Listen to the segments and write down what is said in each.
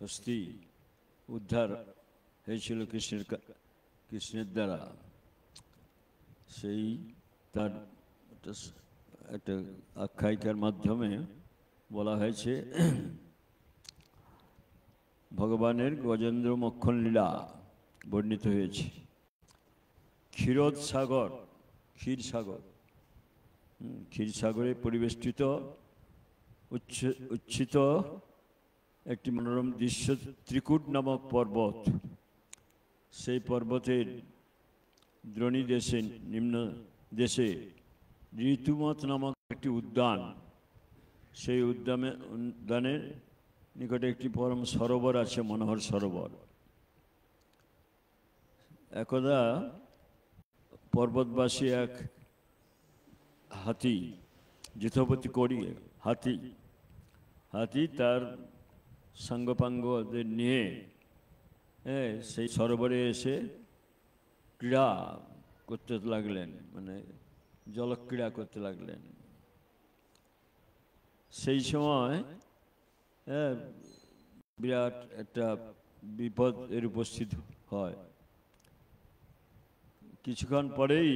হস্তি উদ্ধার হয়েছিল কৃষ্ণের দ্বারা। সেই তার একটা আখ্যায়িকার মাধ্যমে বলা হয়েছে ভগবানের গজেন্দ্র মক্ষণ লীলা বর্ণিত হয়েছে। ক্ষীরোদ সাগর, ক্ষীরসাগরে পরিবেষ্টিত উচ্ছিত একটি মনোরম দৃশ্য ত্রিকূট নামক পর্বত। সেই পর্বতের দ্রোণী দেশে নিম্ন দেশে ঋতুমত নামক একটি উদ্যান। সেই উদ্যানের নিকটে একটি পরম সরোবর আছে, মনোহর সরোবর। একদা পর্বতবাসী এক হাতি, যথোপতি করি হাতি তার সাঙ্গপাঙ্গদের নিয়ে সেই সরোবরে এসে ক্রীড়া করতে লাগলেন, মানে জলক্রীড়া করতে লাগলেন। সেই সময় বিরাট একটা বিপদ এর উপস্থিত হয়। কিছুক্ষণ পরেই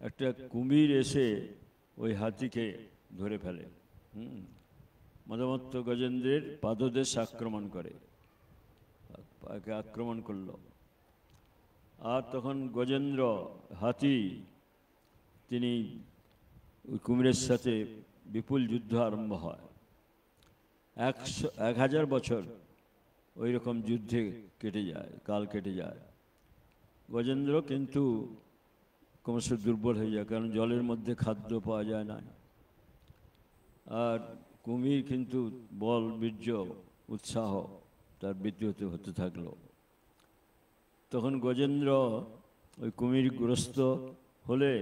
একটা কুমির এসে ওই হাতিকে ধরে ফেলে। মদমত্ত গজেন্দ্রের পাদদেশ আক্রমণ করে, আক্রমণ করল। আর তখন গজেন্দ্র হাতি তিনি ওই কুমিরের সাথে বিপুল যুদ্ধ আরম্ভ হয়। 1000 বছর ওই রকম যুদ্ধে কেটে যায়, কাল কেটে যায়। গজেন্দ্র কিন্তু ক্রমশ দুর্বল হয়ে যায়, কারণ জলের মধ্যে খাদ্য পাওয়া যায় না। আর কুমির কিন্তু বল, বীর্য, উৎসাহ তার বৃদ্ধি হতে থাকলো। তখন গজেন্দ্র ওই কুমিরগ্রস্ত হলে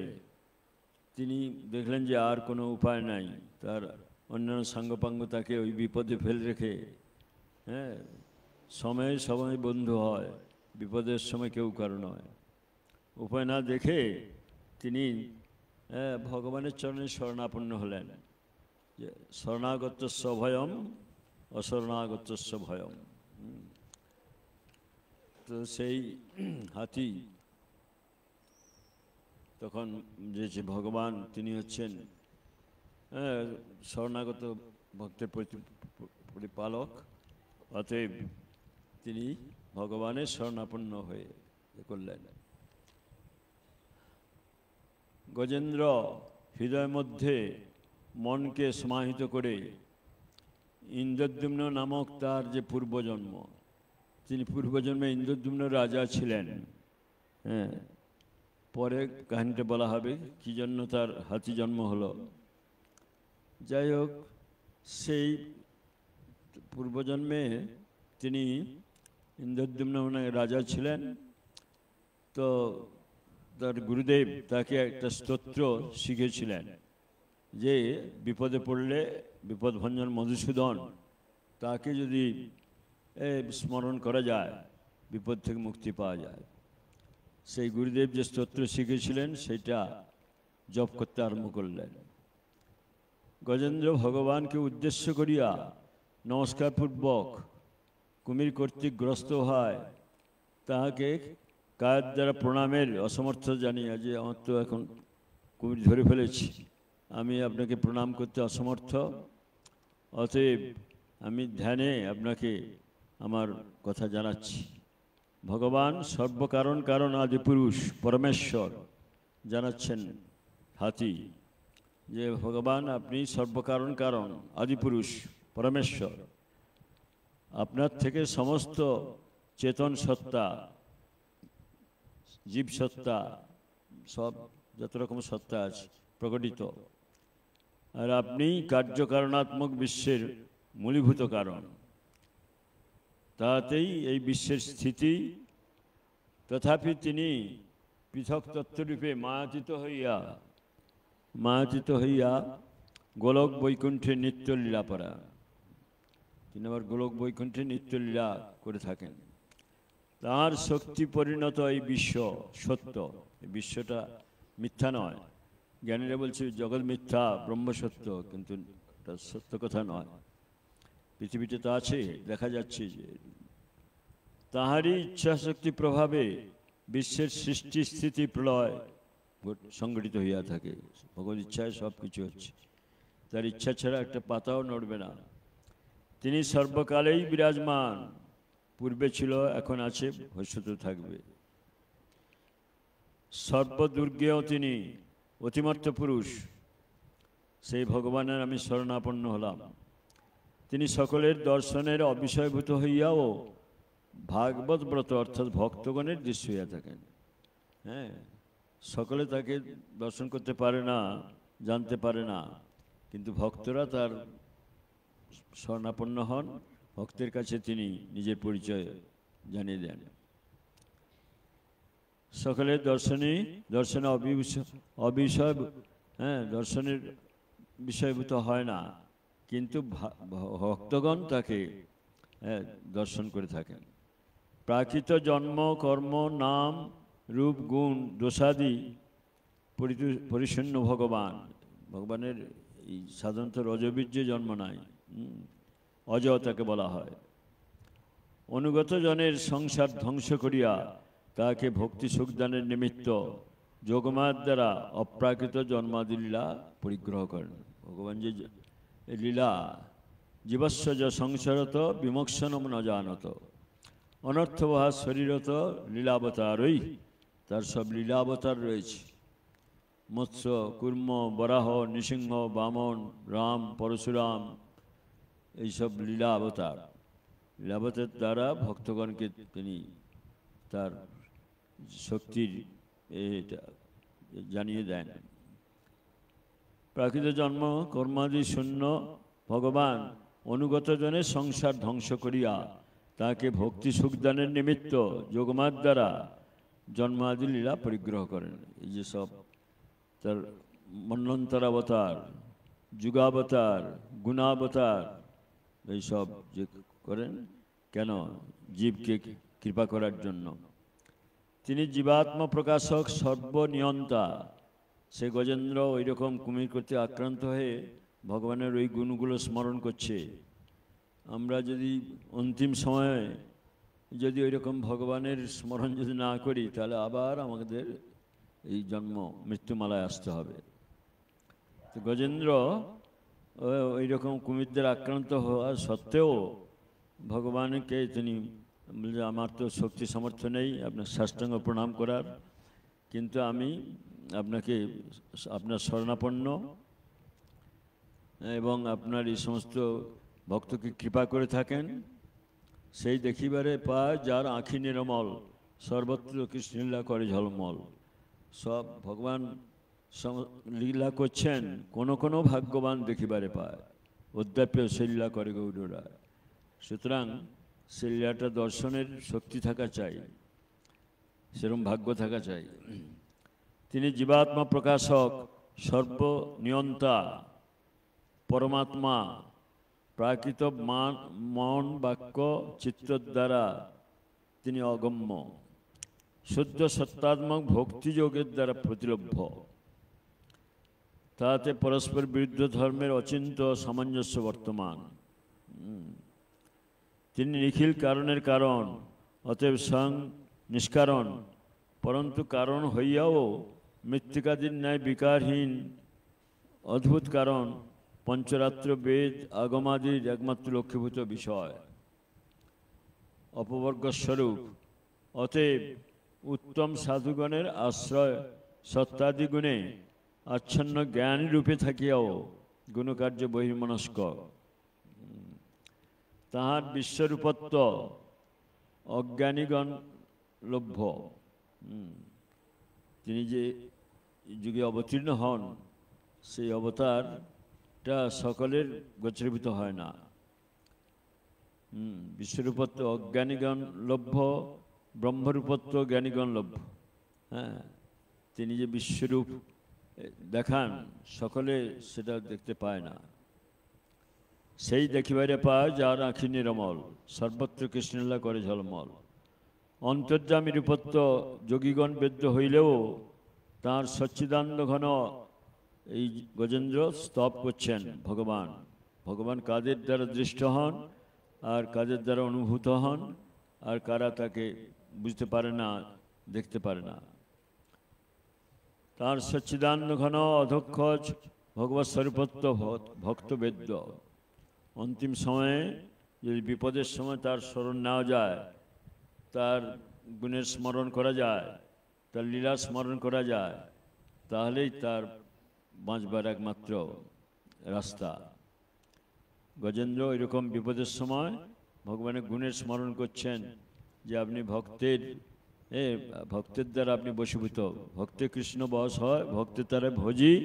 তিনি দেখলেন যে আর কোনো উপায় নাই। তার অন্যান্য সাঙ্গপাঙ্গ তাকে ওই বিপদে ফেলে রেখে, সময় বন্ধু হয়, বিপদের সময় কেউ কারো নয়। উপায় না দেখে তিনি ভগবানের চরণে শরণাপন্ন হলেন, যে শরণাগতস্য ভয়ম অশরণাগতস্য ভয়ম। তো সেই হাতি তখন যে ভগবান তিনি হচ্ছেন শরণাগত ভক্তের প্রতিপালক, অতএব তিনি ভগবানের শরণাপন্ন হয়ে করলেন। গজেন্দ্র হৃদয়ের মধ্যে মনকে সমাহিত করে ইন্দ্রদ্যুম্ন নামক তার যে পূর্বজন্ম, তিনি পূর্বজন্মে ইন্দ্রদ্যুম্ন রাজা ছিলেন। পরে কাহিনীটা বলা হবে কি জন্য তার হাতি জন্ম হলো। যাই হোক, সেই পূর্বজন্মে তিনি ইন্দ্রদ্যুম্ন রাজা ছিলেন। তো তার গুরুদেব তাকে একটা স্তোত্র শিখিয়েছিলেন, যে বিপদে পড়লে বিপদভঞ্জন মধুসূদন তাকে যদি স্মরণ করা যায়, বিপদ থেকে মুক্তি পাওয়া যায়। সেই গুরুদেব যে স্তোত্র শিখেছিলেন সেটা জপ করতে আরম্ভ করলেন। গজেন্দ্র ভগবানকে উদ্দেশ্য করিয়া নমস্কারপূর্বক কুমির কর্তৃক গ্রস্ত হয় তাহাকে কায়ের দ্বারা প্রণামের অসমর্থ জানিয়া, যে আমার তো এখন কুমির ধরে ফেলেছি, আমি আপনাকে প্রণাম করতে অসমর্থ, অতএব আমি ধ্যানে আপনাকে আমার কথা জানাচ্ছি। ভগবান সর্বকারণ কারণ আদিপুরুষ পরমেশ্বর জানাচ্ছেন হাতি, যে ভগবান আপনি সর্বকারণ কারণ আদিপুরুষ পরমেশ্বর। আপনার থেকে সমস্ত চেতন সত্তা, জীব সত্তা, সব যত রকম সত্তা আছে প্রকটিত, আর আপনি কার্যকারণাত্মক বিশ্বের মূলীভূত কারণ। তাতেই এই বিশ্বের স্থিতি। তথাপি তিনি পৃথক তত্ত্বরূপে মায়াতীত হইয়া গোলক বৈকুণ্ঠে নিত্যলীলা পরা। তিনি আবার গোলক বৈকুণ্ঠে নিত্যলীলা করে থাকেন। তার শক্তি পরিণত এই বিশ্ব সত্য, এই বিশ্বটা মিথ্যা নয়। জ্ঞানীরা বলছে জগৎ মিথ্যা, ব্রহ্ম সত্য, কিন্তু এটা সত্য কথা নয়। পৃথিবীতে তো আছে, দেখা যাচ্ছে যে তাহারই ইচ্ছাশক্তি প্রভাবে বিশ্বের সৃষ্টি স্থিতি প্রলয় সংগঠিত হইয়া থাকে। ভগবত ইচ্ছায় সব কিছু হচ্ছে, তার ইচ্ছা ছাড়া একটা পাতাও নড়বে না। তিনি সর্বকালেই বিরাজমান, পূর্বে ছিল, এখন আছে, ভবিষ্যতে থাকবে। সর্বদুর্গেও তিনি অতিমর্ত্য পুরুষ, সেই ভগবানের আমি শরণাপন্ন হলাম। তিনি সকলের দর্শনের অবিষয়ভূত হইয়াও ভাগবত ব্রত অর্থাৎ ভক্তগণের দৃশ্য হইয়া থাকেন। হ্যাঁ, সকলে তাকে দর্শন করতে পারে না, জানতে পারে না, কিন্তু ভক্তরা তার শরণাপন্ন হন, ভক্তের কাছে তিনি নিজের পরিচয় জানিয়ে দেন। সকলের দর্শনে অবিষয়, হ্যাঁ, দর্শনের বিষয়ভূত হয় না, কিন্তু ভক্তগণ তাকে দর্শন করে থাকেন। প্রাকৃত জন্ম কর্ম নাম রূপ গুণ দোষাদি পরিচ্ছন্ন ভগবান, ভগবানের এই সাধারণত রজবীর্যে জন্ম নাই, অজ তাকে বলা হয়। অনুগত জনের সংসার ধ্বংস করিয়া তাকে ভক্তি সুখদানের নিমিত্ত যোগমার দ্বারা অপ্রাকৃত জন্মাদি লীলা পরিগ্রহ করেন। ভগবান যে লীলা জীবস্ব য সংসারত বিমোক্ষণম ন জানত, অনর্থবহা শরীরত লীলাবতারই, তার সব লীলাবতার রয়েছে। মৎস্য, কুর্ম, বরাহ, নৃসিংহ, বামন, রাম, পরশুরাম, এইসব লীলা অবতার। লীলাবতার দ্বারা ভক্তগণকে তিনি তার শক্তির জানিয়ে দেন। প্রাকৃত জন্ম কর্মাদি শূন্য ভগবান অনুগত জনের সংসার ধ্বংস করিয়া তাকে ভক্তি সুখদানের নিমিত্ত যোগমার দ্বারা জন্মাদি লীলা পরিগ্রহ করেন। এই যে সব তার মন্বন্তরাবতার, যুগাবতার, গুণাবতার, এইসব যে করেন কেন? জীবকে কৃপা করার জন্য। তিনি জীবাত্মা প্রকাশক, সর্বনিয়ন্তা। সে গজেন্দ্র ওই রকম কুমির করতে আক্রান্ত হয়ে ভগবানের ওই গুণগুলো স্মরণ করছে। আমরা যদি অন্তিম সময়ে যদি ওই রকম ভগবানের স্মরণ যদি না করি, তাহলে আবার আমাদের এই জন্ম মৃত্যুমালায় আসতে হবে। তো গজেন্দ্র ওই রকম কুমিরদের আক্রান্ত হওয়া সত্ত্বেও ভগবানকে তিনি, আমার তো শক্তি সামর্থ্য নেই আপনার সাষ্টাঙ্গ প্রণাম করার, কিন্তু আমি আপনাকে আপনার শরণাপন্ন এবং আপনার এই সমস্ত ভক্তকে কৃপা করে থাকেন। সেই দেখিবারে পায় যার আঁখি নিরমল, সর্বত্র কৃষ্ণলীলা করে ঝলমল। সব ভগবান লীলা করছেন, কোনো কোনো ভাগ্যবান দেখিবারে পায়, অদ্যাপ্য সেই লীলা করে গৌররা। সুতরাং সেই লীলাটা দর্শনের শক্তি থাকা চাই, সেরকম ভাগ্য থাকা চাই। তিনি জীবাত্মা প্রকাশক, সর্বনিয়ন্তা, পরমাত্মা, প্রাকৃত মন বাক্য চিত্ত দ্বারা তিনি অগম্য, শুদ্ধ সত্তাত্মক ভক্তিযোগের দ্বারা প্রতিলভ্য। তাতে পরস্পর বিরুদ্ধ ধর্মের অচিন্ত সামঞ্জস্য বর্তমান। তিনি নিখিল কারণের কারণ, অতএব স্বয়ং নিষ্কারণ, পরন্তু কারণ হইয়াও মৃত্তিকাদির ন্যায় বিকারহীন অদ্ভুত কারণ, পঞ্চরাত্র বেদ আগমাদির একমাত্র লক্ষ্যভূত বিষয়, অপবর্গস্বরূপ। অতএব উত্তম সাধুগণের আশ্রয় সত্তাদি গুণে আচ্ছন্ন জ্ঞানী রূপে থাকিয়াও গুণকার্য বহির্মনস্ক। তাহার বিশ্বরূপত্ব অজ্ঞানীগণ লভ্য। তিনি যে যুগে অবতীর্ণ হন, সেই অবতারটা সকলের গোচরীভূত হয় না। বিশ্বরূপত্ব অজ্ঞানীগণ লভ্য, ব্রহ্মরূপত্ব জ্ঞানীগণ লভ্য। হ্যাঁ, তিনি যে বিশ্বরূপ দেখান, সকলে সেটা দেখতে পায় না। সেই দেখিবারে পায় যার আঁখি নিরমল, সর্বত্র কৃষ্ণলীলা করে ঝলমল। অন্তর্যামী রূপত্ব যোগীগণ বেদ্য হইলেও তাঁর সচ্চিদানন্দ ঘন এই গজেন্দ্র স্তব করছেন ভগবান। ভগবান কাদের দ্বারা দৃষ্ট হন আর কাদের দ্বারা অনুভূত হন আর কারা তাকে বুঝতে পারে না, দেখতে পারে না। তার সচ্চিদানন্দ ঘন অধ্যক্ষ ভগবৎ স্বরূপত্ব ভক্তবেদ্য। অন্তিম সময়ে যদি বিপদের সময় তার স্মরণ নেওয়া যায়, তার গুণের স্মরণ করা যায়, তার লীলা স্মরণ করা যায়, তাহলেই তার বাঁচবার একমাত্র রাস্তা। গজেন্দ্র এরকম বিপদের সময় ভগবানের গুণের স্মরণ করছেন যে আপনি ভক্তের দ্বারা আপনি বশীভূত, ভক্তে কৃষ্ণ বশ হয়, ভক্তের দ্বারা ভজি,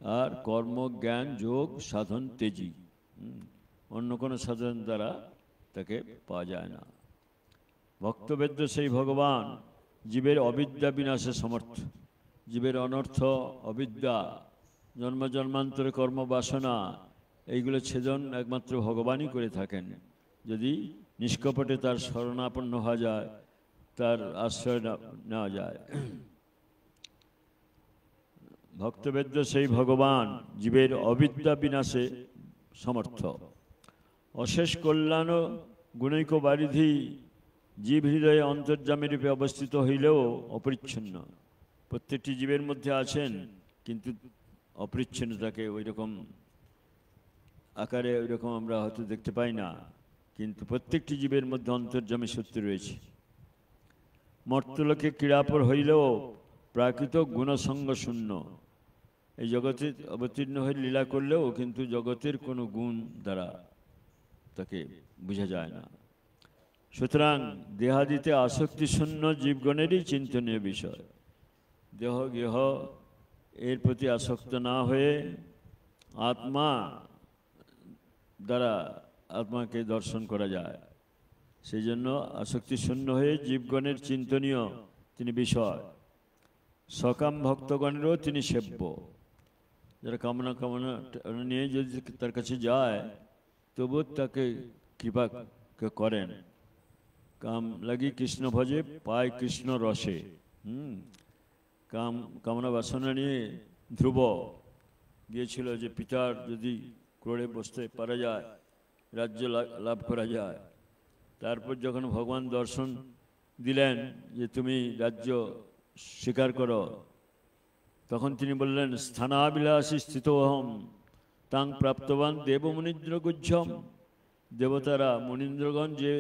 আর কর্ম জ্ঞান যোগ সাধন তেজি, অন্য কোনো সাধন দ্বারা তাকে পাওয়া যায় না। ভক্তবেদ্য সেই ভগবান জীবের অবিদ্যা বিনাশে সমর্থ। জীবের অনর্থ, অবিদ্যা, জন্ম জন্মান্তরে কর্ম বাসনা, এইগুলো ছেদন একমাত্র ভগবানই করে থাকেন। যদি নিষ্কপটে তার শরণাপন্ন হওয়া যায়, তার আশ্রয় নেওয়া যায়। ভক্তবেদ্য সেই ভগবান জীবের অবিদ্যা বিনাশে সমর্থ। অশেষ কল্যাণ গুণৈক বারিধি জীব হৃদয়ে অন্তর্যামী রূপে অবস্থিত হইলেও অপরিচ্ছন্ন। প্রত্যেকটি জীবের মধ্যে আছেন, কিন্তু অপরিচ্ছন্ন তাকে ওই রকম আকারে ওই রকম আমরা হয়তো দেখতে পাই না, কিন্তু প্রত্যেকটি জীবের মধ্যে অন্তর্যামী সত্য রয়েছে। মর্তলোকে ক্রীড়াপর হইলেও প্রাকৃত গুণসঙ্গ শূন্য। এই জগতে অবতীর্ণ হয়ে লীলা করলেও কিন্তু জগতের কোনো গুণ দ্বারা তাকে বোঝা যায় না। সুতরাং দেহাদিতে আসক্তি শূন্য জীবগণেরই চিন্তনীয় বিষয়। দেহ গেহ এর প্রতি আসক্ত না হয়ে আত্মা দ্বারা আত্মাকে দর্শন করা যায়। সেই জন্য আসক্তি শূন্য হয়ে জীবগণের চিন্তনীয় তিনি বিষয়। সকাম ভক্তগণেরও তিনি সেব্য। যারা কামনা নিয়ে যদি তার কাছে যায়, তবু তাকে কৃপা করেন। কাম লাগি কৃষ্ণ ভজে পায় কৃষ্ণ রসে। কামনা বাসনা নিয়ে ধ্রুব গিয়েছিল যে পিতার যদি ক্রোড়ে বসতে পারা যায়, রাজ্য লাভ করা যায়। তারপর যখন ভগবান দর্শন দিলেন যে তুমি রাজ্য স্বীকার করো, তখন তিনি বললেন স্থানাবিলাসী স্থিত অহম তাং প্রাপ্তবান দেব মুনীন্দ্র গুজ্জম। দেবতারা মুনীন্দ্রগণ যে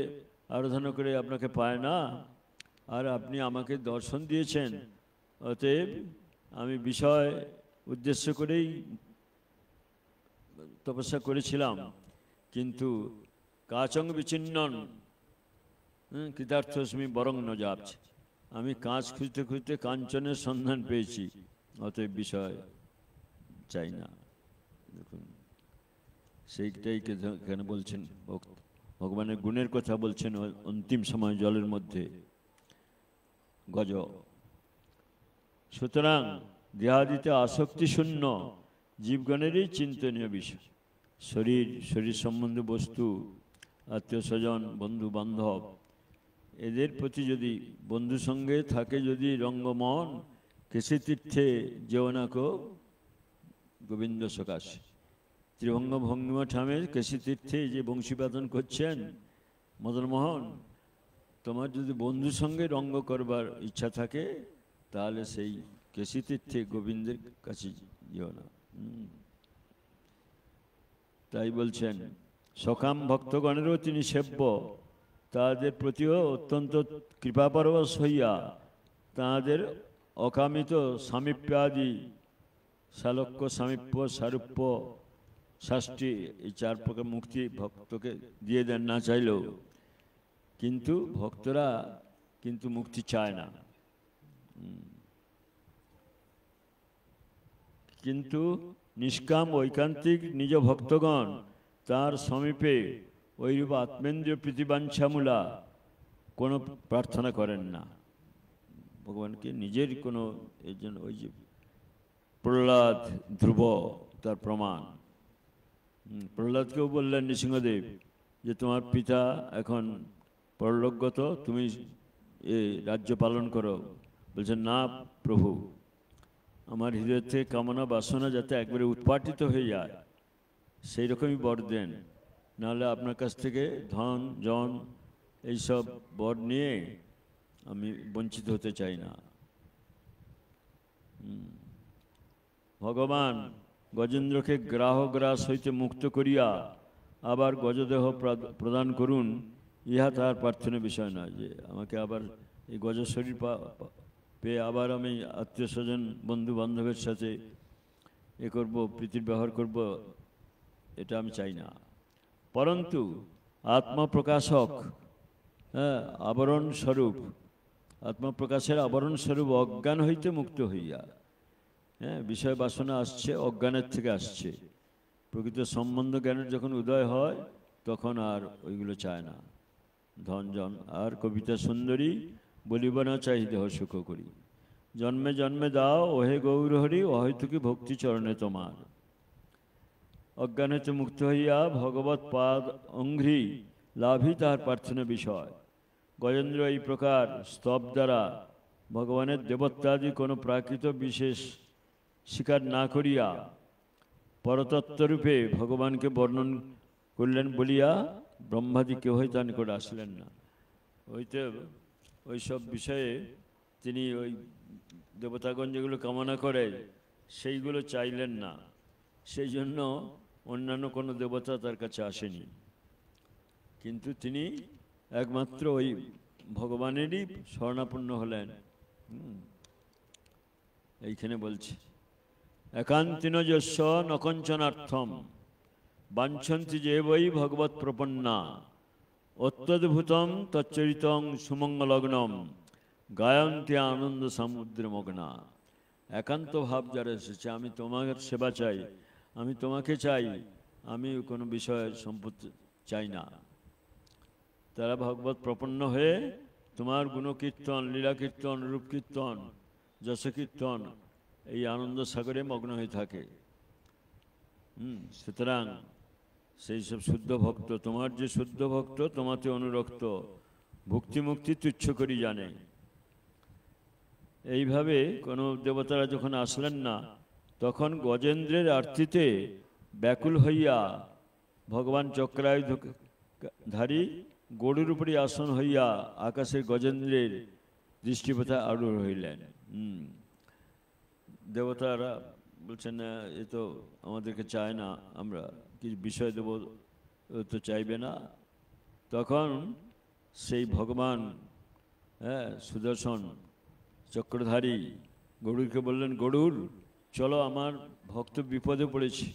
আরাধনা করে আপনাকে পায় না, আর আপনি আমাকে দর্শন দিয়েছেন, অতএব আমি বিষয় উদ্দেশ্য করেই তপস্যা করেছিলাম, কিন্তু কাচং বিচ্ছিন্নন কৃতার্থস্মি বরং ন যাচ্ছে। আমি কাঁচ খুঁজতে খুঁজতে কাঞ্চনের সন্ধান পেয়েছি, অতএব বিষয় চাই না। দেখুন সেইটাই কেন বলছেন, ভগবানের গুণের কথা বলছেন অন্তিম সময় জলের মধ্যে গজ। সুতরাং দেহাদিতে আসক্তি শূন্য জীবগণেরই চিন্তনীয় বিষয়। শরীর সম্বন্ধে বস্তু, আত্মীয় স্বজন, বন্ধু বান্ধব, এদের প্রতি যদি বন্ধু সঙ্গে থাকে যদি রঙ্গমন, কেশী তীর্থে যেওনাকো গোবিন্দ সকাশ। ত্রিভঙ্গ ভঙ্গিমা ঠামে কেশী তীর্থে যে বংশীবাদন করছেন মদনমোহন, তোমার যদি বন্ধু সঙ্গে রঙ্গ করবার ইচ্ছা থাকে, তাহলে সেই কেশী তীর্থে গোবিন্দের কাছে যেও না। তাই বলছেন সকাম ভক্তগণেরও তিনি সেব্য। তাদের প্রতিও অত্যন্ত কৃপাপরবশ হইয়া তাঁদের অকামিত সামীপ্যাদি, সালক্য, সামীপ্য, সারূপ্য, শাস্তি, এই 4 প্রকার মুক্তি ভক্তকে দিয়ে দেন না চাইলেও। কিন্তু ভক্তরা কিন্তু মুক্তি চায় না। কিন্তু নিষ্কাম ঐকান্তিক নিজ ভক্তগণ তার সমীপে ওইরূপ আত্মেন্দ্রীয় প্রীতিবাঞ্ছামূলা কোনো প্রার্থনা করেন না ভগবানকে। নিজের কোনো এই জন্য ওই যে প্রহ্লাদ, ধ্রুব তার প্রমাণ। প্রহ্লাদকেও বললেন নৃসিংহদেব যে তোমার পিতা এখন পরলোকগত, তুমি এই রাজ্য পালন করো। বলছেন না প্রভু, আমার হৃদয় থেকে কামনা বাসনা যাতে একবারে উৎপাটিত হয়ে যায়, সেই রকমই বর দেন, নাহলে আপনার কাছ থেকে ধন জন এইসব বর নিয়ে আমি বঞ্চিত হতে চাই না। ভগবান গজেন্দ্রকে গ্রাস হইতে মুক্ত করিয়া আবার গজদেহ প্রদান করুন, ইহা তাহার প্রার্থনীয় বিষয় নয়। যে আমাকে আবার এই গজ শরীর পেয়ে আবার আমি আত্মীয় স্বজন বন্ধু বান্ধবের সাথে এ করব, প্রীতির ব্যবহার করব, এটা আমি চাই না। পরন্তু আত্মপ্রকাশক, আবরণ স্বরূপ, আত্মপ্রকাশের আবরণ স্বরূপ অজ্ঞান হইতে মুক্ত হইয়া, বিষয় বাসনা আসছে অজ্ঞানের থেকে আসছে, প্রকৃত সম্বন্ধ জ্ঞানের যখন উদয় হয় তখন আর ওইগুলো চায় না। ধন জন আর কবিতা সুন্দরী, বলিব না চাই দেহ সুখ করি, জন্মে জন্মে দাও ওহে গৌরহরি, অহৈতুকি ভক্তি চরণে তোমার। অজ্ঞান হইতে মুক্ত হইয়া ভগবৎ পাদ অঙ্ঘ্রি লাভই তাহার প্রার্থনা বিষয়। গজেন্দ্র এই প্রকার স্তব দ্বারা ভগবানের দেবত্বাদি কোনো প্রাকৃত বিশেষ স্বীকার না করিয়া পরতত্ত্বরূপে ভগবানকে বর্ণন করলেন বলিয়া ব্রহ্মাদি কেহই তার নিকট আসলেন না। ওইসব বিষয়ে তিনি ওই দেবতাগণ যেগুলো কামনা করে সেইগুলো চাইলেন না, সেই জন্য অন্যান্য কোনো দেবতা তার কাছে আসেনি। কিন্তু তিনি একমাত্র ওই ভগবানেরই শরণাপন্ন হলেন। এইখানে বলছে একান্তিন যস্য নকঞ্চনার্থম বাঞ্ছন্তি যে বৈ ভগবৎ প্রপন্না, অত্যদ্ভুতম তচ্চরিতং সুমঙ্গলগ্নম গায়ন্তি আনন্দ সমুদ্রমগ্না। একান্ত ভাব যারা এসেছে, আমি তোমার সেবা চাই, আমি তোমাকে চাই, আমি কোনো বিষয় সম্পত্তি চাই না, তারা ভগবত প্রপন্ন হয়ে তোমার গুণকীর্তন, লীলা কীর্তন, রূপ কীর্তন, যশ কীর্তন, এই আনন্দ সাগরে মগ্ন হয়ে থাকে। সুতরাং সেই সব শুদ্ধ ভক্ত, তোমার যে শুদ্ধ ভক্ত তোমাতে অনুরক্ত, ভক্তি মুক্তি তুচ্ছ করি জানে। এইভাবে কোনো দেবতারা যখন আসলেন না, তখন গজেন্দ্রের আরতিতে ব্যাকুল হইয়া ভগবান চক্রায়ুধারী গরুর উপরে আসন হইয়া আকাশের গজেন্দ্রের দৃষ্টিপথে আরূঢ় হইলেন। দেবতারা বলছেন না, এ তো আমাদেরকে চায় না, আমরা কি বিষয় দেব, তো চাইবে না। তখন সেই ভগবান সুদর্শন চক্রধারী গরুরকে বললেন, গরুর চলো, আমার ভক্ত বিপদে পড়েছে।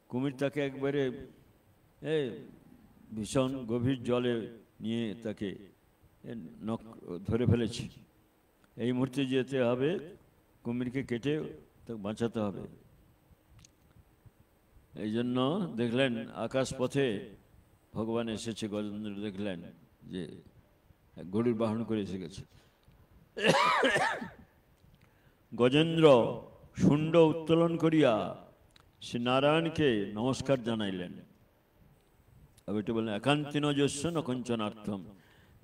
কুমির তাকে একবারে ভীষণ গভীর জলে নিয়ে তাকে ধরে ফেলেছে, এই মুহূর্তে যেতে হবে, কুমিরকে কেটে তাকে বাঁচাতে হবে। এই জন্য দেখলেন আকাশ পথে ভগবান এসেছে, গজেন্দ্র দেখলেন যে গরুর বাহন করে এসে গেছে। গজেন্দ্র শুণ্ড উত্তোলন করিয়া শ্রী নারায়ণকে নমস্কার জানাইলেন। এটা বললেন একান্তিন যস্য নকঞ্চনার্থম,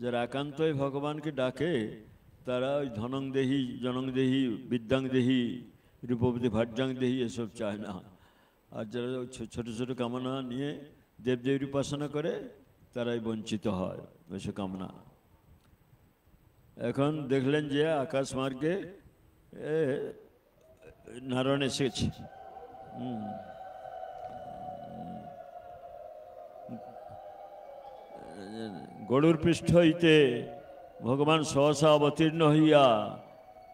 যারা একান্তই ভগবানকে ডাকে তারা ওই ধনং দেহি, জনং দেহি, বিদ্যাং দেহি, রূপবতী ভার্যাং দেহি এসব চায় না। আর যারা ছোট ছোট কামনা নিয়ে দেবদেবীর উপাসনা করে তারাই বঞ্চিত হয় এসব কামনা। এখন দেখলেন যে আকাশ মার্গে নারায়ণ এসেছে। গরুর পৃষ্ঠ হইতে ভগবান সহসা অবতীর্ণ হইয়া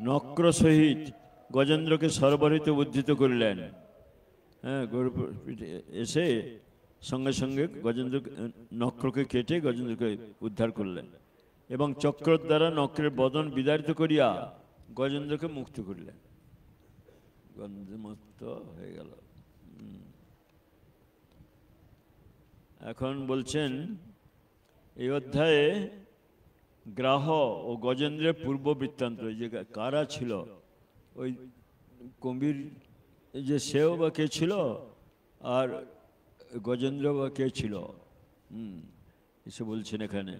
নক্র সহিত গজেন্দ্রকে সর্বরিত উদ্ধৃত করিলেন। গরু এসে সঙ্গে সঙ্গে গজেন্দ্র নক্রকে কেটে গজেন্দ্রকে উদ্ধার করলেন এবং চক্র দ্বারা নক্রের বদন বিদারিত করিয়া গজেন্দ্রকে মুক্ত করিলেন। গন্ধমুক্ত হয়ে গেল। এখন বলছেন এই অধ্যায়ে গ্রাহ ও গজেন্দ্রের পূর্ব বৃত্তান্ত, যে কারা ছিল, ওই কবির যে সেও বা কে ছিল আর গজেন্দ্র বা কে ছিল, এসে বলছেন এখানে।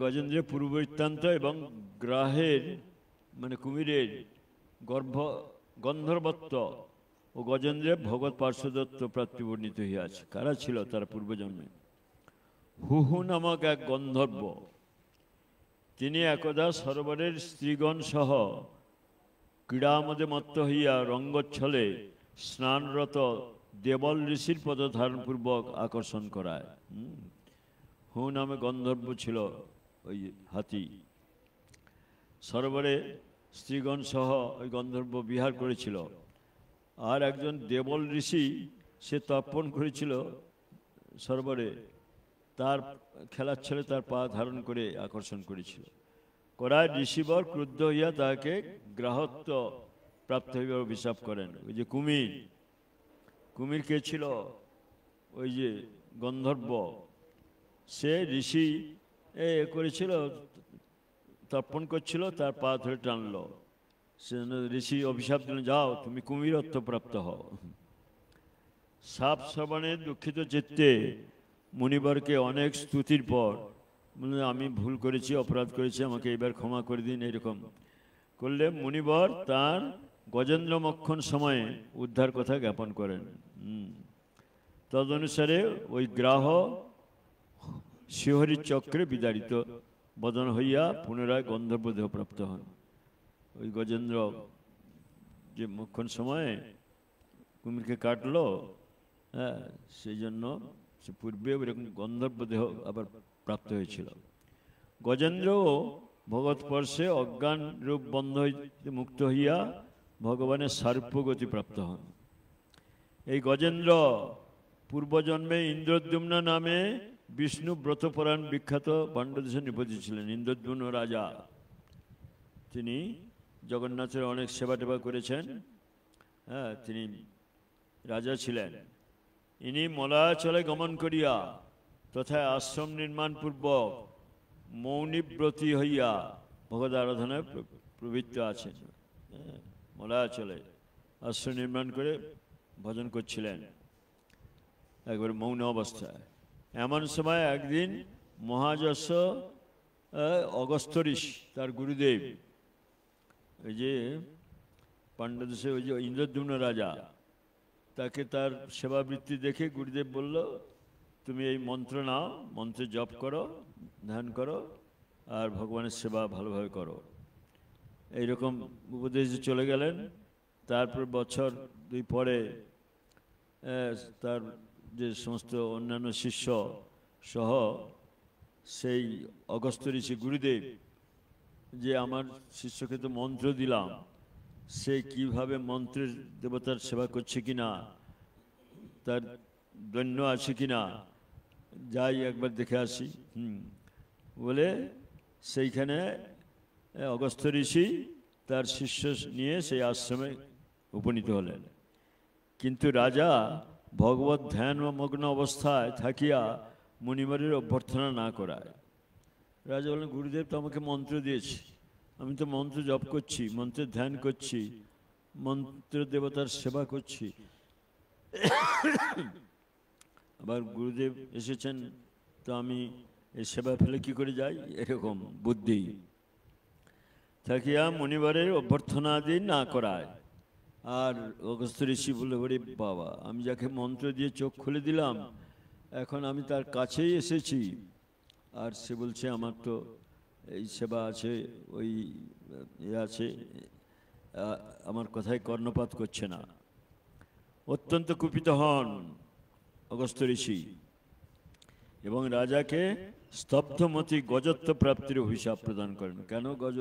গজেন্দ্রের পূর্ব বৃত্তান্ত এবং গ্রাহের মানে কুমিরের গন্ধর্বত্ব ও গজেন্দ্রের ভগৎ পার্শ্বদত্ত প্রাপ্তি বর্ণিত হইয়াছে। কারা ছিল তার পূর্বজন্মে? হুহু নামক এক গন্ধর্ব, তিনি একদা সরোবরের স্ত্রীগণ সহ ক্রীড়ামদে মত্ত হইয়া রঙ্গচ্ছলে স্নানরত দেবল ঋষির পদ ধারণপূর্বক আকর্ষণ করায়। হু নামে গন্ধর্ব ছিল ওই হাতি। সরোবরে স্ত্রীগণ সহ ওই গন্ধর্ব বিহার করেছিল। আর একজন দেবল ঋষি, সে তর্পণ করেছিল সরোবরে, তার খেলার ছেলে তার পা ধারণ করে আকর্ষণ করেছিল। করায় ঋষিবর ক্রুদ্ধ হইয়া তাকে গ্রাহত্ব প্রাপ্ত হইবার অভিশাপ করেন। ওই যে কুমির, কুমির কে ছিল? ওই যে গন্ধর্ব, সে ঋষি করেছিল, তর্পণ করছিল, তার পা ধরে টানলো। সে ঋষি অভিশাপ দিল, যাও তুমি কুমিরত্ব প্রাপ্ত হও। সাপ শ্রবণে দুঃখিত চিত্তে মুনিবরকে অনেক স্তুতির পর আমি ভুল করেছি, অপরাধ করেছি, আমাকে এবার ক্ষমা করে দিন, এরকম করলে মুনিবর তার গজেন্দ্র মক্ষণ সময়ে উদ্ধার কথা জ্ঞাপন করেন। তদনুসারে ওই গ্রাহ শিহরি চক্রে বিদারিত বদন হইয়া পুনরায় গন্ধর্ব দেহ প্রাপ্ত হন। ওই গজেন্দ্র যে মক্ষণ সময়ে কুমিরকে কাটলো, হ্যাঁ, সেই জন্য সে পূর্বে ওইরকম গন্ধর্ব দেহ আবার প্রাপ্ত হয়েছিল। গজেন্দ্র ভগৎ স্পর্শে অজ্ঞান রূপ বন্ধ হইতে মুক্ত হইয়া ভগবানের সারূপ্যগতি প্রাপ্ত হন। এই গজেন্দ্র পূর্বজন্মে ইন্দ্রদ্যুম্ন নামে বিষ্ণু ব্রতপরায়ণ বিখ্যাত পাণ্ডদেশে নিপতি ছিলেন। ইন্দ্রদ্যুম্ন রাজা, তিনি জগন্নাথের অনেক সেবা টেবা করেছেন। হ্যাঁ, তিনি রাজা ছিলেন। ইনি মলাচলে গমন করিয়া তথা আশ্রম নির্মাণ পূর্বক মৌনিব্রতী হইয়া ভগবত আরাধনায় প্রবৃত্ত আছেন। মলাচলে আশ্রম নির্মাণ করে ভজন করছিলেন একবার মৌন অবস্থায়। এমন সময় একদিন মহাযশ অগস্ত্য ঋষি, তার গুরুদেব, ওই যে পাণ্ডদেশে ওই যে ইন্দ্রদ্যুম্ন রাজা, তাকে তার সেবাবৃত্তি দেখে গুরুদেব বলল, তুমি এই মন্ত্র নাও, মন্ত্রে জপ করো, ধ্যান করো, আর ভগবানের সেবা ভালোভাবে করো। এইরকম উপদেশে চলে গেলেন। তারপর বছর 2 পরে তার যে সমস্ত অন্যান্য শিষ্য সহ সেই অগস্ত্য ঋষি গুরুদেব, যে আমার শিষ্যকে তো মন্ত্র দিলাম, সে কিভাবে মন্ত্রের দেবতার সেবা করছে কিনা, তার দৈন্য আছে কিনা, যাই একবার দেখে আসি বলে সেইখানে অগস্ত্য ঋষি তার শিষ্য নিয়ে সেই আশ্রমে উপনীত হলেন। কিন্তু রাজা ভগবত ধ্যান ও মগ্ন অবস্থায় থাকিয়া মুনিবরের অভ্যর্থনা না করায়। রাজা বললেন, গুরুদেব তো আমাকে মন্ত্র দিয়েছে, আমি তো মন্ত্র জপ করছি, মন্ত্রের ধ্যান করছি, মন্ত্র দেবতার সেবা করছি, আবার গুরুদেব এসেছেন, তো আমি এই সেবা ফেলে কি করে যাই, এরকম বুদ্ধি থাকিয়া মুনিবরের অভ্যর্থনাদি না করায়। আর অগস্ত্য ঋষি বলে, ওরে বাবা, আমি যাকে মন্ত্র দিয়ে চোখ খুলে দিলাম, এখন আমি তার কাছেই এসেছি, আর সে বলছে আমার তো এই সেবা আছে, ওই আছে, আমার কথায় কর্ণপাত করছে না। অত্যন্ত কুপিত হন অগস্ত্য ঋষি এবং রাজাকে স্তব্ধমতি গজত্ব প্রাপ্তির অভিশাপ প্রদান করেন। কেন গজ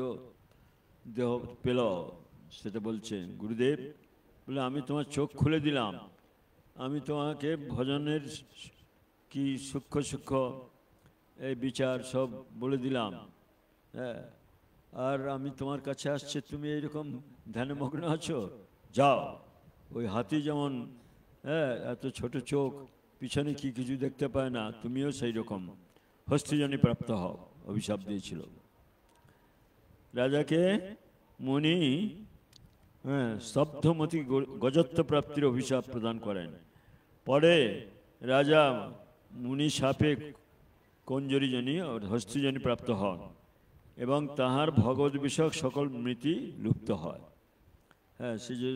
দেহ পেল সেটা বলছেন গুরুদেব। বলে, আমি তোমার চোখ খুলে দিলাম, আমি তোমাকে ভজনের কি সূক্ষ্ম সূক্ষ্ম এই বিচার সব বলে দিলাম, হ্যাঁ, আর আমি তোমার কাছে আসছে, তুমি এইরকম ধ্যানমগ্ন আছো, যাও। ওই হাতি যেমন, হ্যাঁ, এত ছোট চোখ, পিছনে কি কিছু দেখতে পায় না, তুমিও সেই রকম হস্তিজনি প্রাপ্ত হও, অভিশাপ দিয়েছিল। রাজাকে মুনি স্তব্ধমতি গজত্ব প্রাপ্তির অভিশাপ প্রদান করেন। পরে রাজা মুনি সাপে কঞ্জরিজনী হস্তিজনী প্রাপ্ত হন এবং তাহার ভগবত বিষয়ক সকল স্মৃতি লুপ্ত হয়। হ্যাঁ, সে যে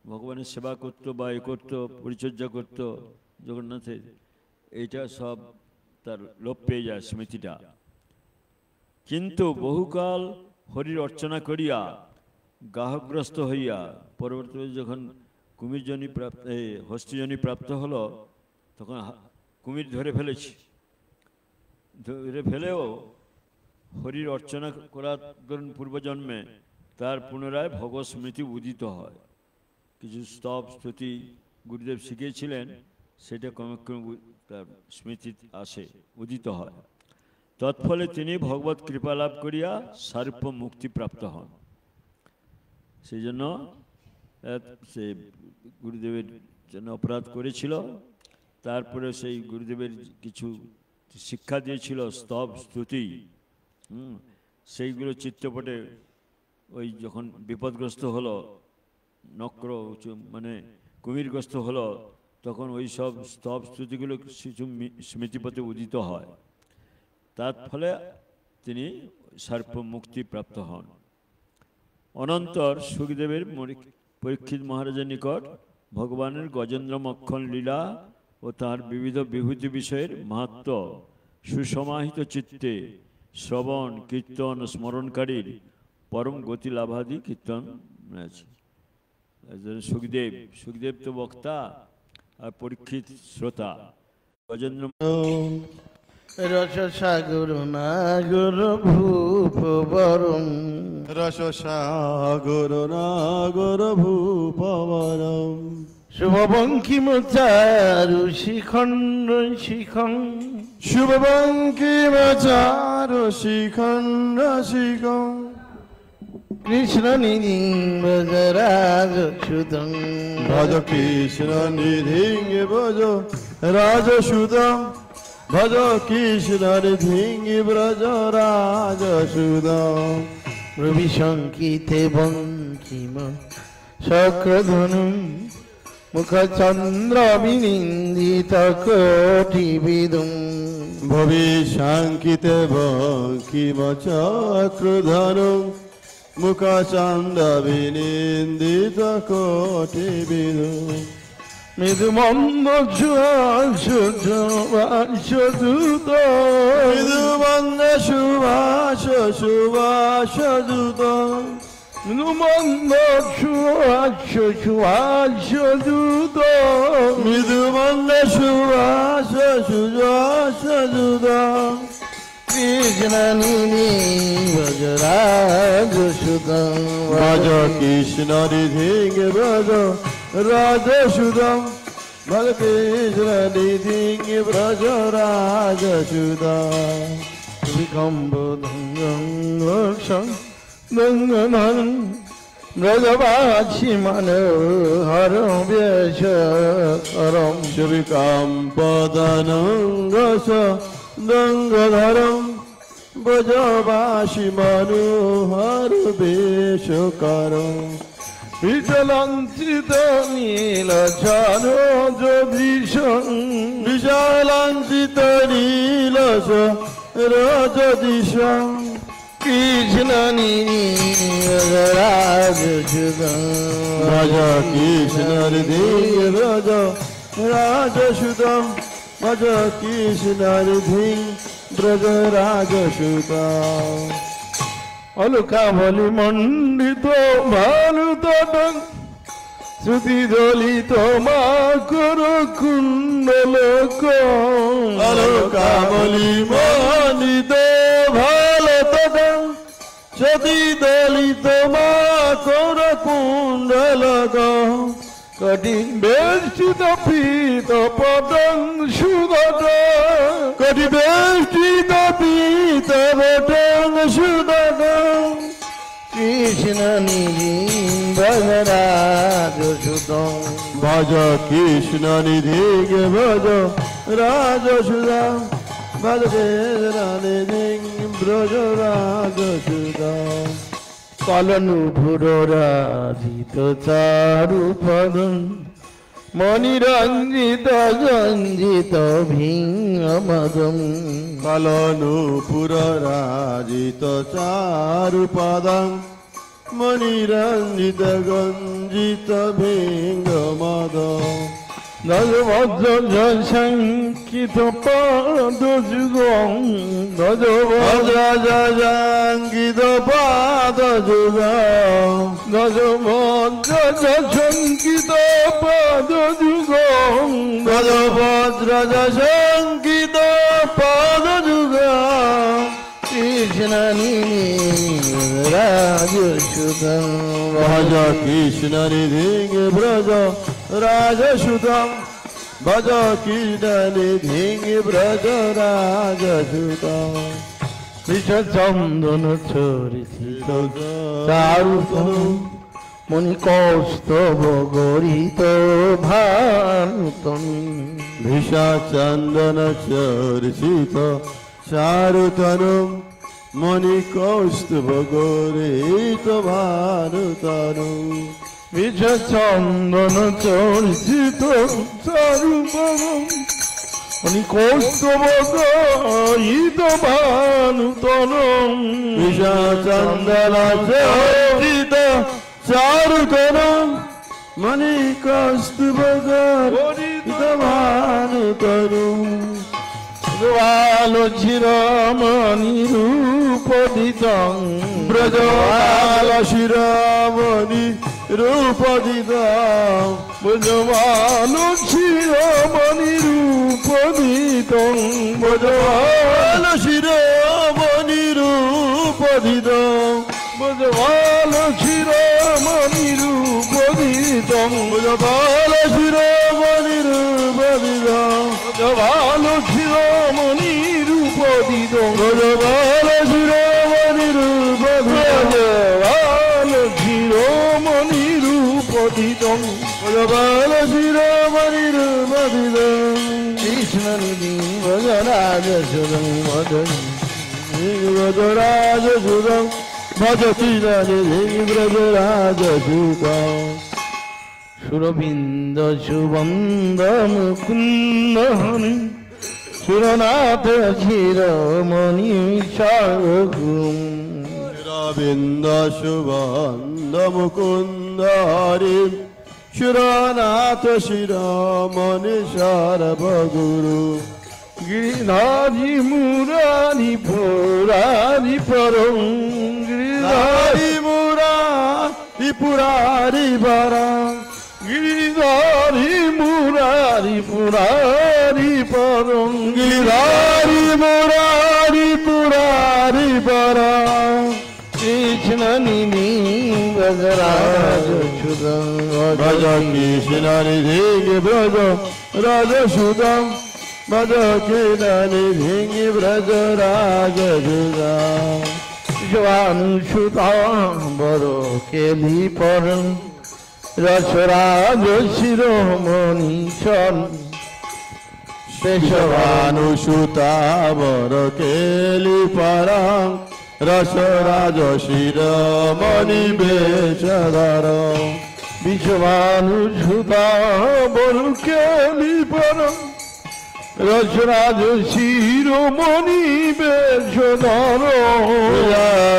ভগবানের সেবা করত বা এ করত, পরিচর্যা করত জগন্নাথের, এইটা সব তার লোপ পেয়ে যায় স্মৃতিটা। কিন্তু বহুকাল হরির অর্চনা করিয়া গাহগ্রস্ত হইয়া পরবর্তীতে যখন কুমিরজনী প্রাপ্ত হস্তিজনী প্রাপ্ত হলো, তখন কুমির ধরে ফেলেছি, ধরে ফেলেও হরির অর্চনা করার ধরুন পূর্বজন্মে তার পুনরায় ভগবত স্মৃতি উদিত হয়। কিছু স্তব স্তুতি গুরুদেব শিখিয়েছিলেন, সেটা ক্রমে ক্রমে তার স্মৃতি আসে, উদিত হয়। তৎফলে তিনি ভগবত কৃপা লাভ করিয়া সারূপ্য মুক্তি প্রাপ্ত হন। সেই জন্য সে গুরুদেবের জন্য অপরাধ করেছিল, তারপরে সেই গুরুদেবের কিছু শিক্ষা দিয়েছিল স্তব স্তুতি, সেইগুলো চিত্রপটে ওই যখন বিপদগ্রস্ত হলো, নক্র মানে কুমিরগ্রস্ত হলো, তখন ওই সব স্তব স্তুতিগুলো কিছু স্মৃতিপথে উদিত হয়। তার ফলে তিনি সার্প মুক্তি প্রাপ্ত হন। অনন্তর সুখদেবের পরীক্ষিত মহারাজের নিকট ভগবানের গজেন্দ্র মক্ষণ লীলা ও তার বিবিধ বিভূতি বিষয়ের মাহাত্ম্য সুসমাহিত চিত্তে শ্রবণ কীর্তন স্মরণকারীর পরম গতি লাভাদি কীর্তন আছে। সুখদেব তো বক্তা আর পরীক্ষিত শ্রোতা। গজেন্দ্র রস সাগর নাগর ভূপ বরম, রস সাগর নাগর ভূপ বরম, শুভ বঙ্কিম চারু শিখণ্ড শিখং, শুভ বঙ্কিম চারু শিখণ্ড শিখং, কৃষ্ণ নিধিং ব্রজরাজ সুতং, ভজ কৃষ্ণ নিধিং ভজ রাজসুতং, ভজ কৃষ্ণ নিধিং ব্রজ রাজসুতং, রবি সংকিতে বঙ্কিম শক্রধনু, মুখ চন্দ্র বিনিন্দিত কোটিবিদুম, ভবি শাঙ্কিতে বঙ্কিম চক্রধনু, মুখ চন্দ্র বিনিন্দিত কোটিবিদু, মৃদুমন্দ সুভাষদূত, মৃদুমন্দ সুভাষ সুভাষদূত, মৃদুমন্দ সুভাষদূত, মৃদুমন্দ সুভাষ সুভাষদূত, কৃষ্ণ নিধি ব্রজরাজ সুতং, ভজ কৃষ্ণ নিধিং ব্রজ রাজসুতং, ভজ কৃষ্ণ নিধিং ব্রজ রাজসুতং, বিকম্ব দঙ্গন ব্রজবাসী মনোহর বেশ করম, শুভিকম্পদনঙ্গস দঙ্গধরম, ব্রজবাসী মনোহর বেশ করম, বিচলঞ্চিত নীল ভীষণ, বিশালাঞ্চিত নীলস রজদিশং, কৃষ্ণ রাজ সুতং, ভজ কৃষ্ণ নিধিং ব্রজ রাজসুতং, ভজ কৃষ্ণ নিধিং ব্রজ রাজসুতং, অলকা বলি মণ্ডিত ভানুত শ্রুতি দলিত মাকর কুণ্ডলোক, অলকামলি মনিত ভালত সতী দলিত মাকর কুণ্ডলক, কঠিন বেষ্টিত পীত পদং সুদট, কটি বেষ্টিত পীত বটং সুদট, কৃষ্ণ নিধি ব্রজরাজ সুতং, ভজ কৃষ্ণ নিধিং ভজ রাজসুতং, ভজ কৃষ্ণ নিধিং ব্রজ রাজসুতং, কলনুভুর রাজিত চারু পদং, মণিরঞ্জিত গঞ্জিত ভিঙ্গমদম, কলনুপুর রাজিত চারুপদং, মণিরঞ্জিত গঞ্জিত ভিঙ্গমদ নজভদ্র জয়সংকিত পদ যুগং ভদ্রাঙ্কিত পাদ যুগ নজভদ্র জয়সংকিত পদ যুগং ভদ্র শঙ্কিত পাদ যুগ কৃষ্ণ রাজসুতং ভজ কৃষ্ণ নিধিং ব্রজ রাজসুতম ভজ কৃষ্ণ নিধিং ব্রজ রাজসুতম চন্দন চরিত চারুতম মণি কৌস্তব গরিত ভানুতম ভিষা চন্দন চর্চিত চারুতনুম মণি কৌস্তুভ গরিত ভানুতনু বিষ চন্দন চর্চিত চারুতম মণি কৌস্তব গরিত ভানুতম ভিষা চন্দন চর্চিত চারুতনুম মণি কৌস্তুভ গরিত ভানুতনু চিরমণি রূপদিতং ব্রজবাল শিরোমণি রূপদিতং ব্রজবাল চিরমণি রূপদিতং ব্রজবাল শিরোমণি রূপদিতং ব্রজবাল চিরমণি রূপদিতং ব্রজবাল শিরোমণি রূপদিতং ব্রজবাল চিরমণি রূপদিতং ব্রজবাল শিরোমণি রূপদিতং ব্রজবাল চিরমণি রূপদিতং ব্রজবাল শিরোমণি রূপদিতং কৃষ্ণ নিধি ব্রজরাজসুতং মদন ব্রজরাজসুতং ভজ কৃষ্ণ নিধিং ব্রজরাজসুতং সুরবিন্দ সুবন্ধ মুকুন্দহনি সুরনাথ চিরমণি সর্বগুম রবীন্দ সুবন্ধ মুকুন্দ হরি সুরনাথ শিরোমণি সর্বগুরু গিরিধারি মুরারি পুরারি পরং হরি মুরারি পুরারি বরং গিরিধারি মুরারি পুরারি পরং গিরিধারি মুরারি পুরারি বরং কৃষ্ণ নিধি ব্রজরাজসুতং ভজ কৃষ্ণ নিধিং ব্রজ রাজসুতং ভজ কৃষ্ণ নিধিং ব্রজ রাজসুতং বিশ্বনুসুতাম্বর কেলি পরং রসরাজ শিরোমণি চন পেশবানুসুতাবর কেলি পরং রসরাজ শিরোমণি বেশধর বিশ্বনুসুতাম্বর কেলি পরং রসরাজ শিরোমণি বেশধর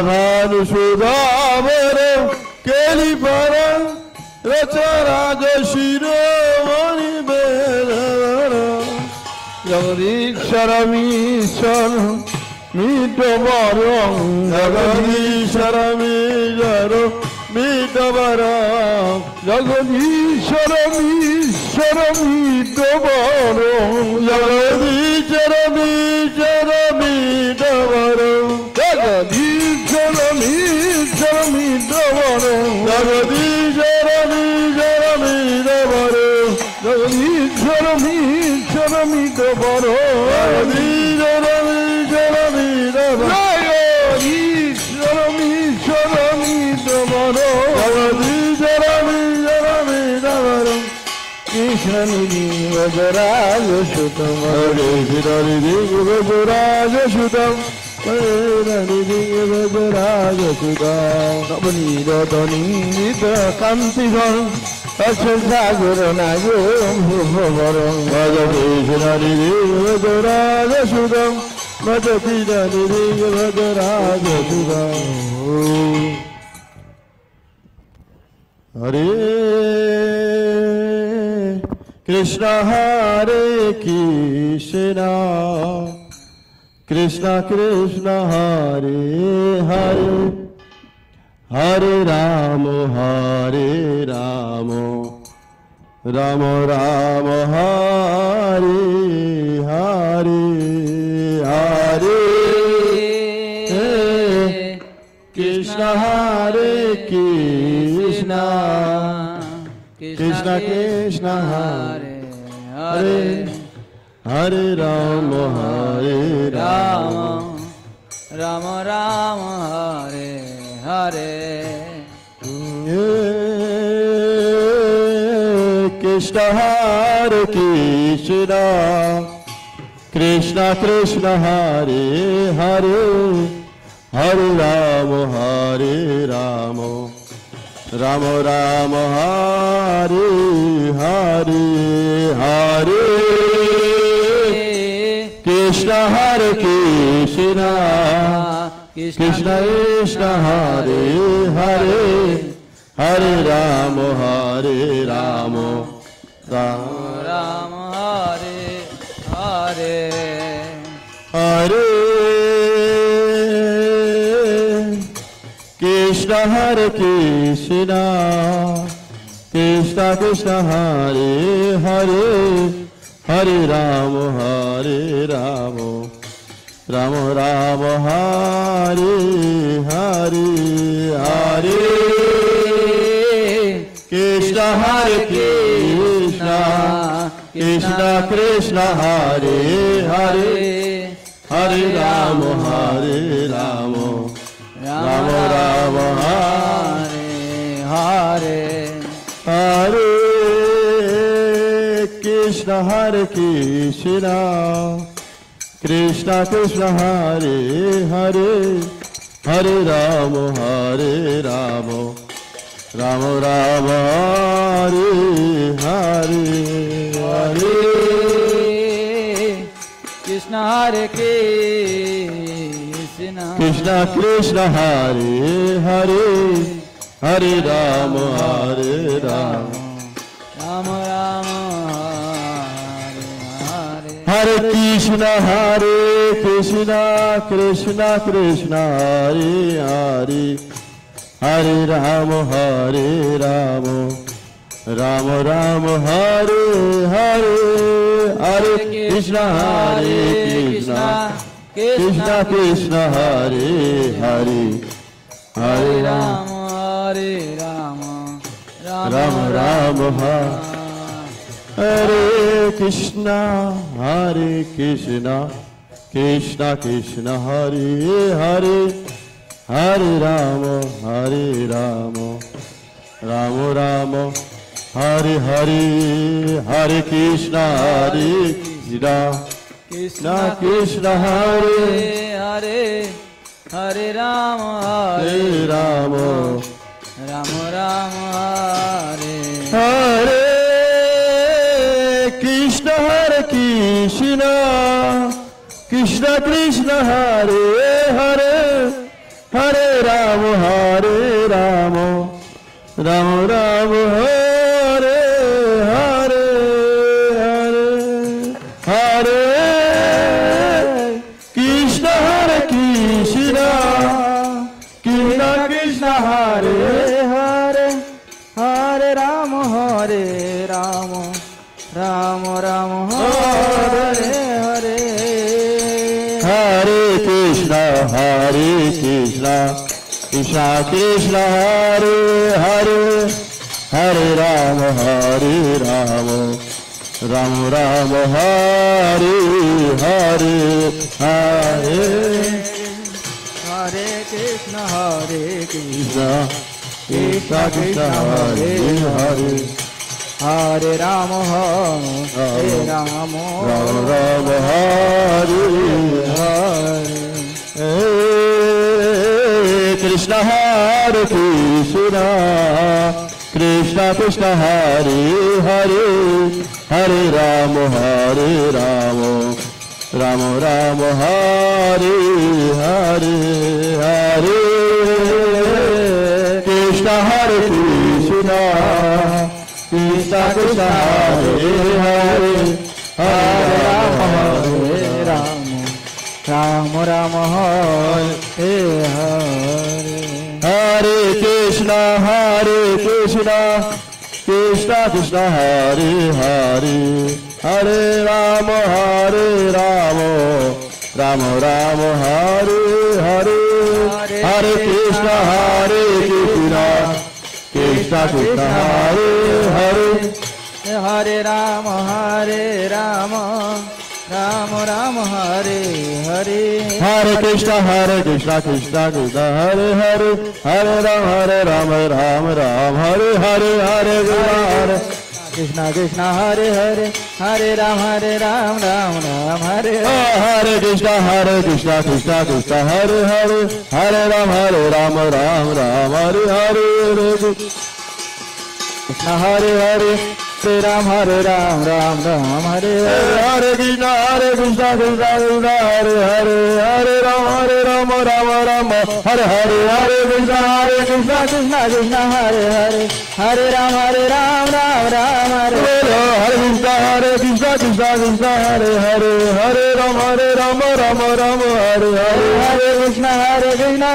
ভানুসুতাবর কেলি পরং রসরাজ শিরোমণি বেশধর জগদীশ্বরমীশ্বর মিটবরং জগদীশ্বরমীশ্বর মিটবরং জগদীশ্বরমীশ্বর মিটবরং জগদীশ্বরমীশ্বর মিটবরং জগদীশ্বরমীশ্বর মিটবরং জগদীশ্বরমীশ্বর মিটবরং জগদীশ্বরমীশ্বর মিটবরং জগদীশ্বরমীশ্বর মিটবরং জগদীশ্বরমীশ্বর মিটবরং জগদীশ্বরমীশ্বর মিটবরং কৃষ্ণ নিধি ব্রজরাজসুতং কৃষ্ণ নিধিং ব্রজরাজসুতং ব্রজরাজসুতং নবনীরতনিন্দিত কান্তিধর অশ্বসাগর নাগর ভুবরং ভজ কৃষ্ণ নিধিং ব্রজরাজসুতং ভজ Krishna নিধিং ব্রজরাজসুতং Hare Krishna Hare Krishna Krishna Krishna Hare Hare Hare Rama Hare Rama Rama Rama Hare Hare Hare Krishna Hare Krishna Krishna Krishna Hare Hare Hare Rama Hare Rama Rama Rama Hare Hare Krishna Hare Krishna Krishna Krishna Hare Hare Hare Rama Hare Rama Rama Rama Hare Hare Hare Krishna Hare Krishna Krishna Krishna Hare Hare Hare Rama Hare Rama Rama Rama Hare Hare Hare Krishna Hare Krishna Krishna Krishna Hare Hare Hare Rama Hare Rama Rama Rama Hare Hare Hare Krishna Hare Krishna Krishna Krishna Hare Hare Hare Rama Hare Rama Rama Rama Hare Hare Hare Krishna Hare Krishna Krishna Krishna Hare Hare Hare Rama Hare Rama Rama Rama Hare Hare Hare Krishna Hare Krishna Krishna Krishna Hare Hare Hare Rama Hare Rama Rama Rama Hare Hare Hare Krishna Krishna Krishna Hare Hare Hare Rama Hare Rama Rama Rama Hare Hare Hare Krishna Krishna Krishna Krishna Hare Hare Hare Rama Hare Rama Rama Rama Hare Krishna Krishna Krishna Hare Hare Hare Rama Rama Rama Hare Hare Hare Krishna Krishna Krishna Hare Hare Hare Rama Hare Rama Rama Rama Hare Hare Krishna Krishna Krishna Krishna Hare Hare Hare Rama Rama Rama Hare Hare Hare Hare Krishna Krishna Krishna Krishna Hare Hare Hare Rama Rama Rama Hare Hare Hare Krishna Krishna Krishna Hare Hare Hare Rama Rama Rama Hare Hare Hare Hare Krishna Krishna Krishna Krishna Hare Hare Hare Rama Hare Rama Rama Rama Hare Hare Krishna Krishna Krishna Krishna Hare Hare Hare Rama Rama Rama Hare Hare Hare Krishna Krishna Krishna Hare Hare Hare Ram Ram Ram Hare Hare Hare Krishna Krishna Krishna Hare Hare Hare Ram Ram Ram Hare Hare Hare Krishna Krishna Krishna Hare Hare Hare Ram Ram Ram Hare Hare Hare Krishna Krishna Krishna Hare Hare Hare Ram Ram Ram Hare Hare Hare Krishna Krishna Hare Hare Hare Ram Ram Ram Hare Hare Krishna Krishna Krishna Hare Hare Hare Ram Ram Ram Hare Hare Krishna Hare Hare Hare Ram Ram Ram Hare Hare Krishna Krishna Krishna Hare Hare Hare Ram Ram Ram Hare Hare Hare Krishna Krishna Krishna Krishna Hare Hare Hare Ram Ram Ram Hare Hare Krishna Krishna Krishna Hare Hare Hare Ram Ram Ram Hare Hare Hare Krishna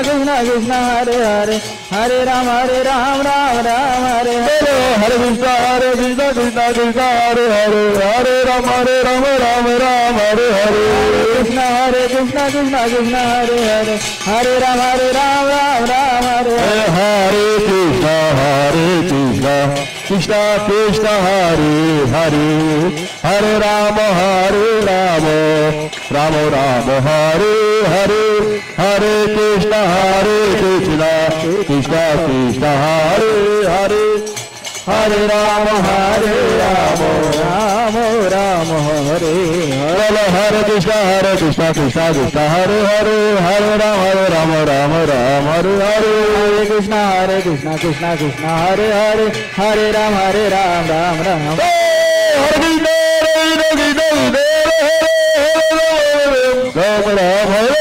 Krishna Krishna Hare Hare Hare Ram Ram Hare Hare Krishna Krishna Krishna Hare Hare Hare Ram Ram Hare Hare Krishna Krishna Krishna Hare Hare Hare Ram Ram Hare Hare Krishna Krishna Krishna Hare Hare Hare Ram Ram Hare Hare Hare Krishna Krishna Krishna Hare Hare Hare Ram Ram Hare Hare Hare Krishna Krishna Krishna Hare Hare Hare Ram Ram Hare Hare Krishna Krishna Krishna Hare Hare Hare Ram Ram Hare Krishna Hare Hare Ram Hare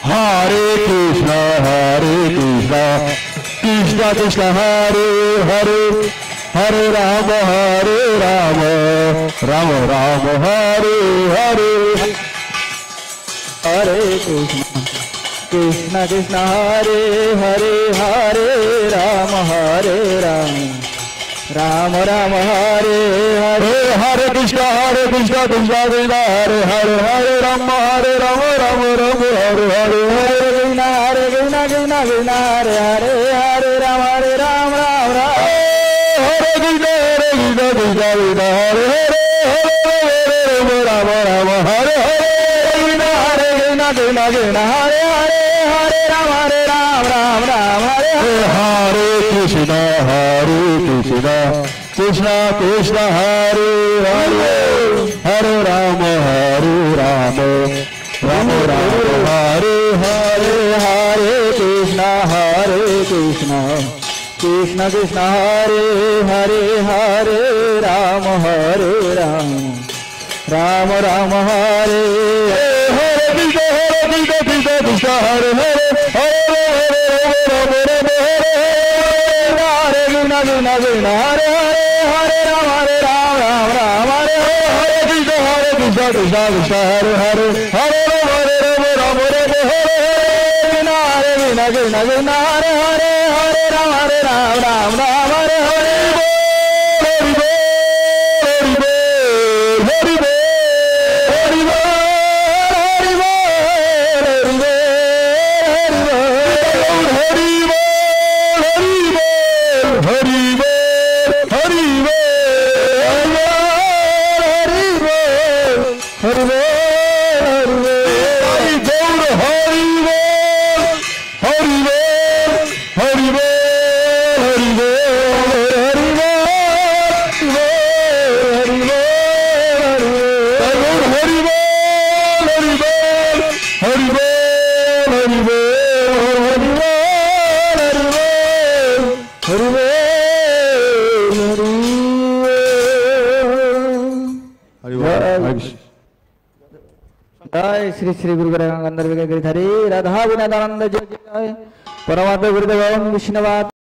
Hare Krishna Krishna Krishna Hare Hare Hare Ram Ram Hare Hare Hare Krishna Krishna Hare Hare Hare Ram Ram Hare Hare Hare Krishna Krishna Krishna Hare Hare Hare Ram Hare Hare Hare Krishna Krishna Hare Hare Hare Ram Hare Krishna Krishna Hare Hare Ram Hare Krishna Hare Hare Ram Hare Hare Krishna Krishna Krishna Hare Hare Hare Ram Ram Hare Hare Hare Krishna Krishna Krishna Hare Hare Hare Ram Ram Hare Hare Krishna Krishna Hare Hare Hare Ram Hare Hare Ram Hare Krishna Krishna Hare Hare Hare Ram Krishna Hare Hare Ram Hare जय श्री श्री गुरु गंधर्व गिरिधरी राधा विनोदानंद जय जय परमात्मा गुरुदेव विष्णुवाद